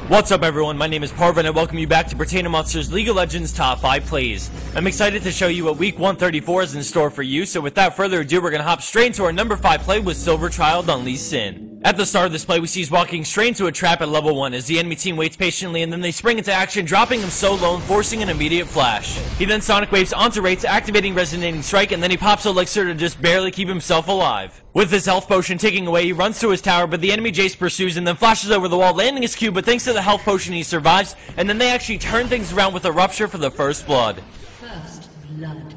What's up everyone, my name is Parvin and I welcome you back to Pertaining Monsters League of Legends Top 5 Plays. I'm excited to show you what Week 134 is in store for you, so without further ado we're going to hop straight into our number 5 play with Silver Child on Lee Sin. At the start of this play we see he's walking straight into a trap at level 1 as the enemy team waits patiently and then they spring into action, dropping him so low and forcing an immediate flash. He then Sonic Waves onto Wraiths, activating Resonating Strike, and then he pops Elixir to just barely keep himself alive. With his health potion ticking away, he runs to his tower, but the enemy Jace pursues and then flashes over the wall, landing his Q, but thanks to the health potion he survives, and then they actually turn things around with a Rupture for the first blood. First blood.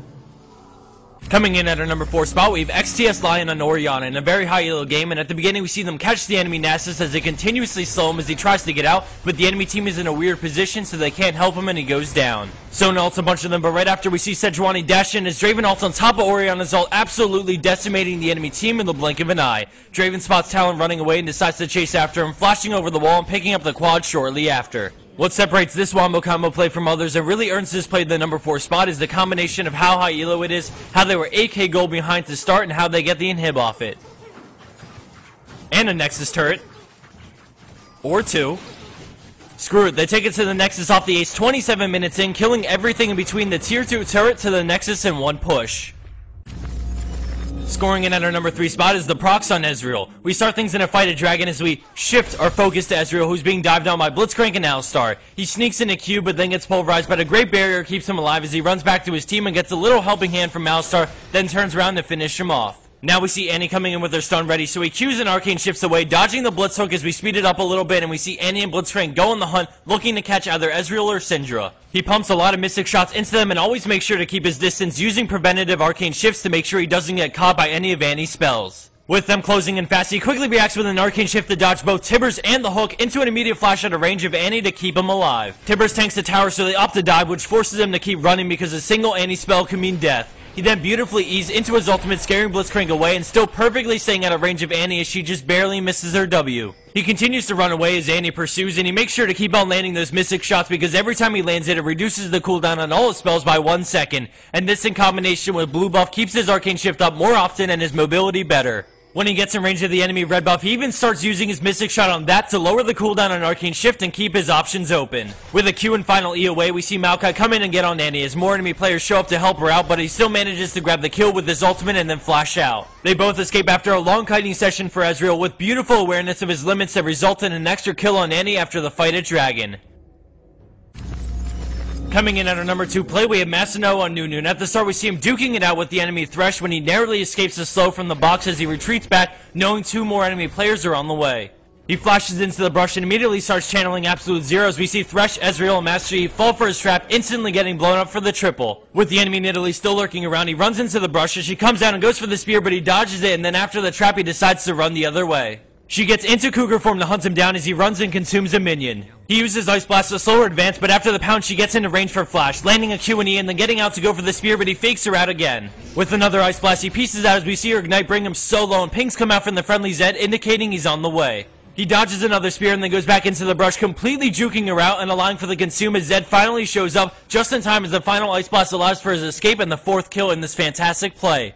Coming in at our number 4 spot, we have XTS Lion on Orianna in a very high elo game, and at the beginning we see them catch the enemy Nasus as they continuously slow him as he tries to get out, but the enemy team is in a weird position so they can't help him and he goes down. Sona ults a bunch of them, but right after we see Sejuani dash in as Draven ults on top of Orianna's ult, absolutely decimating the enemy team in the blink of an eye. Draven spots Talon running away and decides to chase after him, flashing over the wall and picking up the quad shortly after. What separates this Wombo combo play from others and really earns this play the number 4 spot is the combination of how high elo it is, how they were 8k gold behind to start, and how they get the inhib off it. And a Nexus turret. Or 2. Screw it, they take it to the Nexus off the ace 27 minutes in, killing everything in between the tier 2 turret to the Nexus in one push. Scoring in at our number 3 spot is the procs on Ezreal. We start things in a fight at Dragon as we shift our focus to Ezreal, who's being dived on by Blitzcrank and Alistar. He sneaks in a Q, but then gets pulverized, but a great barrier keeps him alive as he runs back to his team and gets a little helping hand from Alistar, then turns around to finish him off. Now we see Annie coming in with her stun ready, so he Qs and Arcane shifts away, dodging the Blitz hook as we speed it up a little bit, and we see Annie and Blitzcrank go on the hunt, looking to catch either Ezreal or Syndra. He pumps a lot of Mystic shots into them and always makes sure to keep his distance, using preventative Arcane shifts to make sure he doesn't get caught by any of Annie's spells. With them closing in fast, he quickly reacts with an Arcane shift to dodge both Tibbers and the hook into an immediate flash out of range of Annie to keep him alive. Tibbers tanks the tower so they opt to dive, which forces him to keep running because a single Annie spell can mean death. He then beautifully eased into his ultimate, scaring Blitzcrank away and still perfectly staying out of range of Annie as she just barely misses her W. He continues to run away as Annie pursues, and he makes sure to keep on landing those Mystic shots because every time he lands it, it reduces the cooldown on all his spells by 1 second, and this in combination with blue buff keeps his Arcane shift up more often and his mobility better. When he gets in range of the enemy red buff, he even starts using his Mystic Shot on that to lower the cooldown on Arcane Shift and keep his options open. With a Q and final E away, we see Maokai come in and get on Annie as more enemy players show up to help her out, but he still manages to grab the kill with his ultimate and then flash out. They both escape after a long kiting session for Ezreal with beautiful awareness of his limits that result in an extra kill on Annie after the fight at Dragon. Coming in at our number 2 play, we have Masano on Nunu, and at the start we see him duking it out with the enemy Thresh when he narrowly escapes the slow from the box as he retreats back, knowing 2 more enemy players are on the way. He flashes into the brush and immediately starts channeling absolute zeros. We see Thresh, Ezreal, and Master Yi fall for his trap, instantly getting blown up for the triple. With the enemy Nidalee still lurking around, he runs into the brush as she comes down and goes for the spear, but he dodges it, and then after the trap he decides to run the other way. She gets into Cougar form to hunt him down as he runs and consumes a minion. He uses Ice Blast to slow her advance, but after the pound she gets into range for Flash, landing a Q and E and then getting out to go for the spear, but he fakes her out again. With another Ice Blast, he pieces out as we see her Ignite bring him so low, and pings come out from the friendly Zed, indicating he's on the way. He dodges another spear and then goes back into the brush, completely juking her out and allowing for the consume as Zed finally shows up just in time as the final Ice Blast allows for his escape and the 4th kill in this fantastic play.